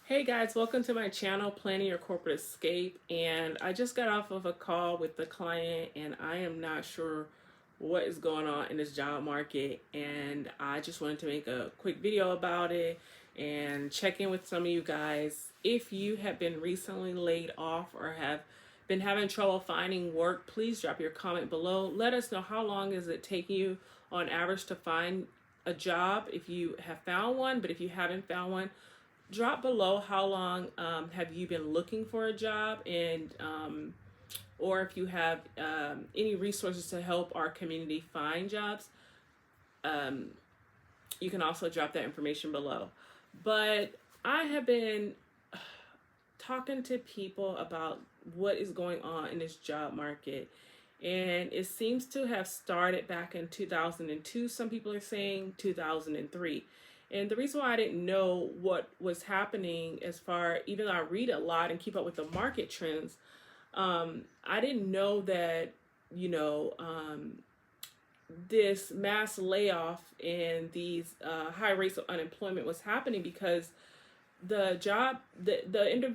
Hey guys, welcome to my channel, Planning Your Corporate Escape. And I just got off of a call with the client, and I am not sure what is going on in this job market. And I just wanted to make a quick video about it and check in with some of you guys. If you have been recently laid off or have been having trouble finding work, please drop your comment below. Let us know how long is it taking you on average to find a job if you have found one, but if you haven't found one, drop below how long have you been looking for a job, and or if you have any resources to help our community find jobs. um, you can also drop that information below. But I have been talking to people about what is going on in this job market, and it seems to have started back in 2002. Some people are saying 2003. And the reason why I didn't know what was happening, as far, even though I read a lot and keep up with the market trends, I didn't know that, you know, this mass layoff and these high rates of unemployment was happening because the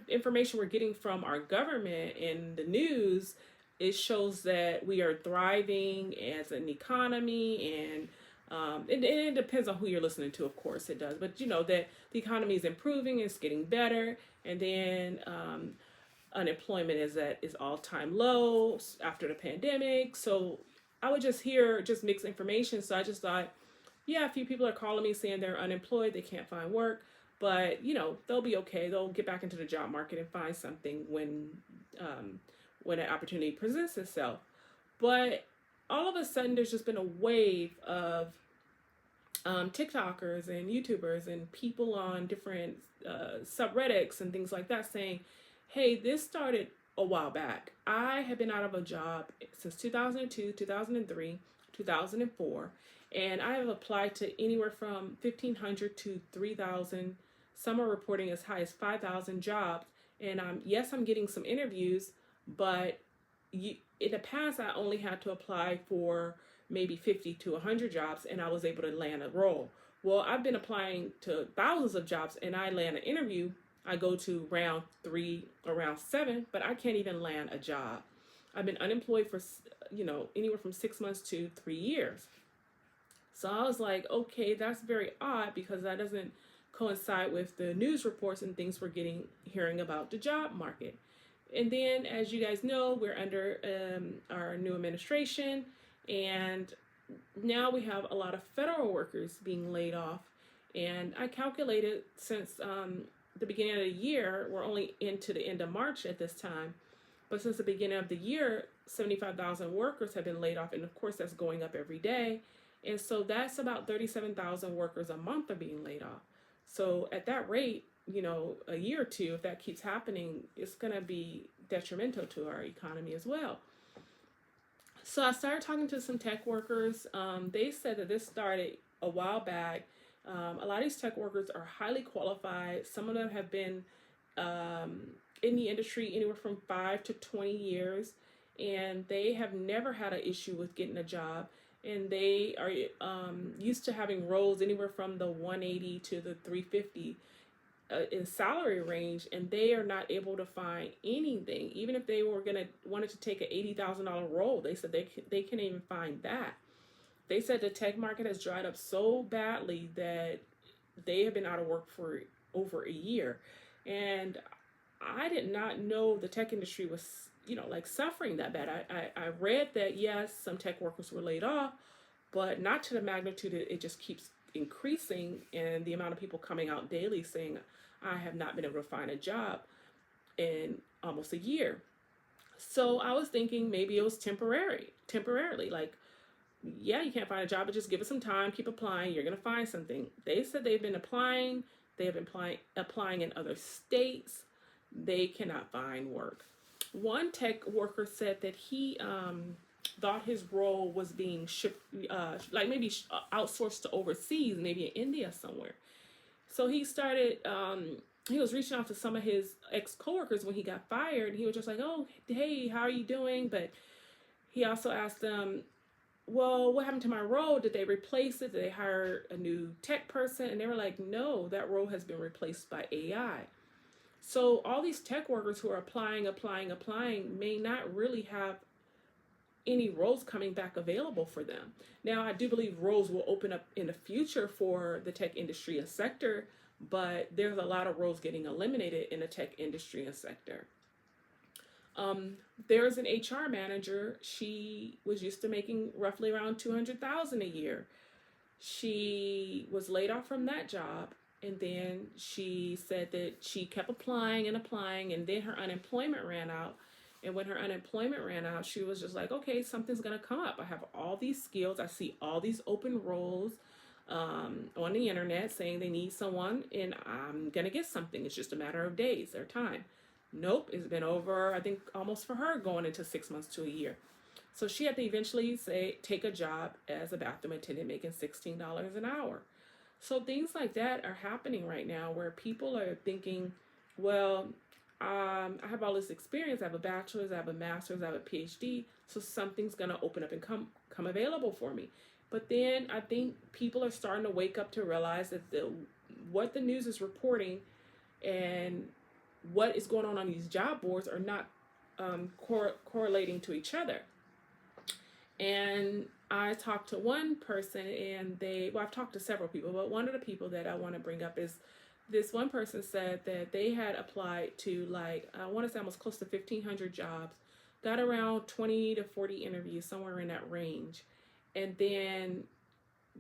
information we're getting from our government and the news, it shows that we are thriving as an economy. And it depends on who you're listening to, of course it does, but you know that the economy is improving, it's getting better. And then unemployment is at its all-time low after the pandemic. So I would just hear just mixed information. So I just thought, yeah, a few people are calling me saying they're unemployed, they can't find work, but you know, they'll be okay. They'll get back into the job market and find something when an opportunity presents itself. But all of a sudden, there's just been a wave of TikTokers and YouTubers and people on different subreddits and things like that saying, hey, this started a while back. I have been out of a job since 2002, 2003, 2004, and I have applied to anywhere from 1,500 to 3,000. Some are reporting as high as 5,000 jobs. And yes, I'm getting some interviews, but in the past, I only had to apply for maybe 50 to 100 jobs, and I was able to land a role. Well, I've been applying to thousands of jobs, and I land an interview. I go to round 3 or round 7, but I can't even land a job. I've been unemployed for, you know, anywhere from 6 months to 3 years. So I was like, okay, that's very odd, because that doesn't coincide with the news reports and things we're hearing about the job market. And then, as you guys know, we're under our new administration, and now we have a lot of federal workers being laid off. And I calculated, since the beginning of the year, we're only into the end of March at this time, but since the beginning of the year, 75,000 workers have been laid off, and of course that's going up every day. And so that's about 37,000 workers a month are being laid off. So at that rate, you know, a year or two, if that keeps happening, it's going to be detrimental to our economy as well. So I started talking to some tech workers. They said that this started a while back. A lot of these tech workers are highly qualified. Some of them have been in the industry anywhere from 5 to 20 years, and they have never had an issue with getting a job. And they are used to having roles anywhere from the 180 to the 350 in salary range, and they are not able to find anything. Even if they wanted to take an $80,000 role, they said they can't even find that. They said the tech market has dried up so badly that they have been out of work for over a year. And I did not know the tech industry was, you know, like suffering that bad. I read that yes, some tech workers were laid off, but not to the magnitude that it just keeps increasing, and the amount of people coming out daily saying, I have not been able to find a job in almost a year. So I was thinking maybe it was temporarily, like, yeah, you can't find a job, but just give it some time, keep applying, you're going to find something. They said they've been applying, they have been applying in other states. They cannot find work. One tech worker said that he thought his role was being shipped, like maybe outsourced to overseas, maybe in India somewhere. So he started, he was reaching out to some of his ex-coworkers when he got fired, and he was just like, oh, hey, how are you doing? But he also asked them, well, what happened to my role? Did they replace it? Did they hire a new tech person? And they were like, no, that role has been replaced by AI. So all these tech workers who are applying may not really have any roles coming back available for them. Now, I do believe roles will open up in the future for the tech industry and sector, but there's a lot of roles getting eliminated in the tech industry and sector. There's an HR manager. She was used to making roughly around 200,000 a year. She was laid off from that job, and then she said that she kept applying, and then her unemployment ran out. And when her unemployment ran out, she was just like, okay, something's going to come up. I have all these skills. I see all these open roles on the internet saying they need someone, and I'm going to get something. It's just a matter of days or time. Nope, it's been over, I think, almost for her going into 6 months to a year. So she had to eventually take a job as a bathroom attendant making $16 an hour. So things like that are happening right now where people are thinking, well, I have all this experience. I have a bachelor's, I have a master's, I have a PhD. So something's going to open up and come available for me. But then I think people are starting to wake up to realize that what the news is reporting and what is going on these job boards are not correlating to each other. And I talked to one person, and I've talked to several people, but one of the people that I want to bring up is this one person said that they had applied to, like, I want to say almost close to 1,500 jobs, got around 20 to 40 interviews, somewhere in that range. And then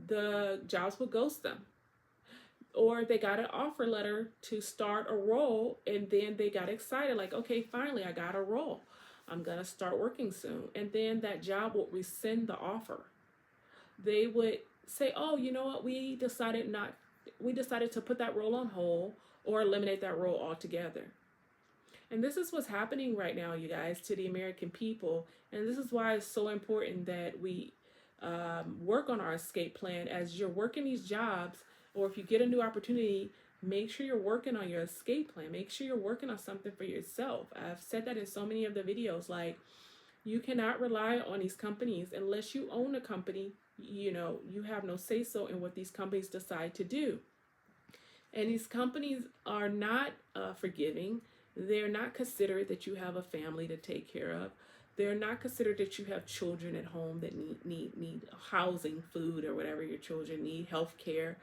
the jobs would ghost them. Or they got an offer letter to start a role, and then they got excited, like, okay, finally, I got a role. I'm going to start working soon. And then that job would rescind the offer. They would say, oh, you know what, we decided to put that role on hold or eliminate that role altogether. And this is what's happening right now, you guys, to the American people. And this is why it's so important that we work on our escape plan. As you're working these jobs, or if you get a new opportunity, make sure you're working on your escape plan. Make sure you're working on something for yourself. I've said that in so many of the videos, like, you cannot rely on these companies unless you own a company. You have no say-so in what these companies decide to do. And these companies are not forgiving. They're not considerate that you have a family to take care of. They're not considered that you have children at home that need housing, food, or whatever your children need, health care.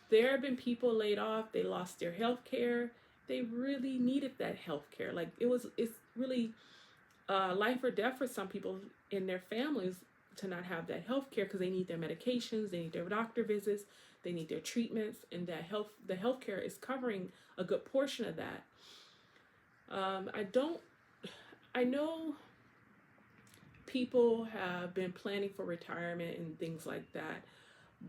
There have been people laid off. They lost their health care. They really needed that health care. Like, it's really life or death for some people in their families to not have that health care, because they need their medications, they need their doctor visits, they need their treatments, and the health care is covering a good portion of that. I know people have been planning for retirement and things like that.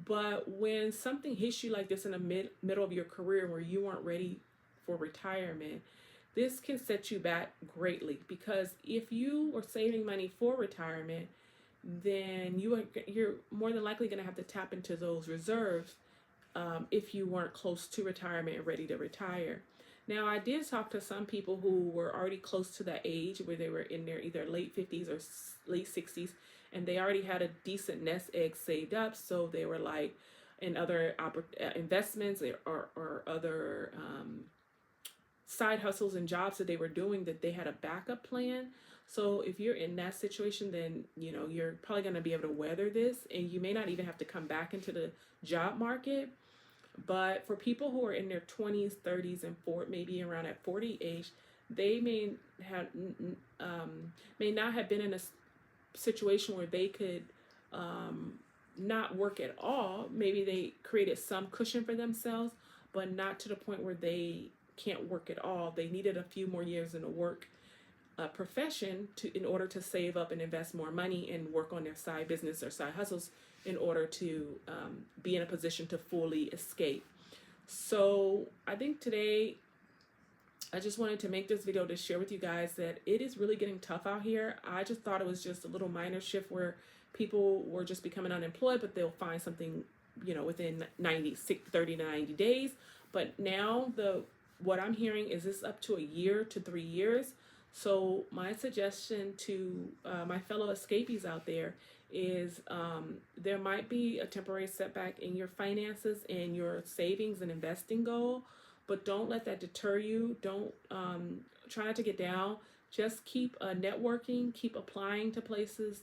But when something hits you like this in the middle of your career where you aren't ready for retirement, this can set you back greatly. Because if you are saving money for retirement, then you're more than likely going to have to tap into those reserves if you weren't close to retirement and ready to retire. Now, I did talk to some people who were already close to that age where they were in their either late 50s or late 60s, and they already had a decent nest egg saved up. So they were like in other investments or other side hustles and jobs that they were doing, that they had a backup plan. So if you're in that situation, then you're probably going to be able to weather this, and you may not even have to come back into the job market. But for people who are in their 20s, 30s, and maybe around at 40 age, they may not have been in a situation where they could not work at all. Maybe they created some cushion for themselves, but not to the point where they can't work at all. They needed a few more years in a work profession in order to save up and invest more money and work on their side business or side hustles in order to be in a position to fully escape. So I think today I just wanted to make this video to share with you guys that it is really getting tough out here. I just thought it was just a little minor shift where people were just becoming unemployed, but they'll find something, within 30 to 90 days. But now what I'm hearing is this up to a year to 3 years. So my suggestion to my fellow escapees out there is there might be a temporary setback in your finances and your savings and investing goal, but don't let that deter you. Don't try not to get down. Just keep networking, keep applying to places,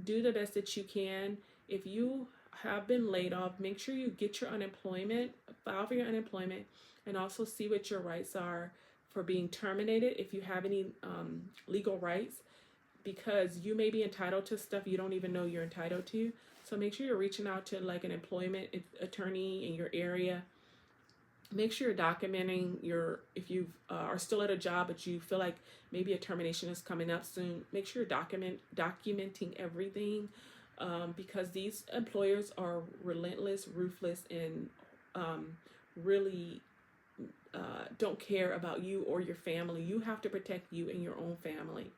do the best that you can. If you have been laid off, make sure you get your unemployment, file for your unemployment, and also see what your rights are for being terminated if you have any legal rights, because you may be entitled to stuff you don't even know you're entitled to. So make sure you're reaching out to like an employment attorney in your area. Make sure you're documenting if you are still at a job but you feel like maybe a termination is coming up soon. Make sure you're documenting everything, because these employers are relentless, ruthless, and really don't care about you or your family. You have to protect you and your own family.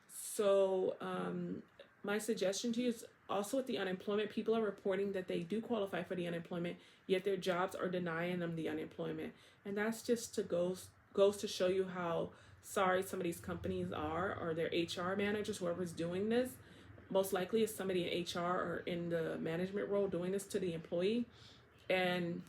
So my suggestion to you is also with the unemployment, people are reporting that they do qualify for the unemployment, yet their jobs are denying them the unemployment. And that's just goes to show you how sorry some of these companies are, or their HR managers, whoever's doing this. Most likely is somebody in HR or in the management role doing this to the employee. And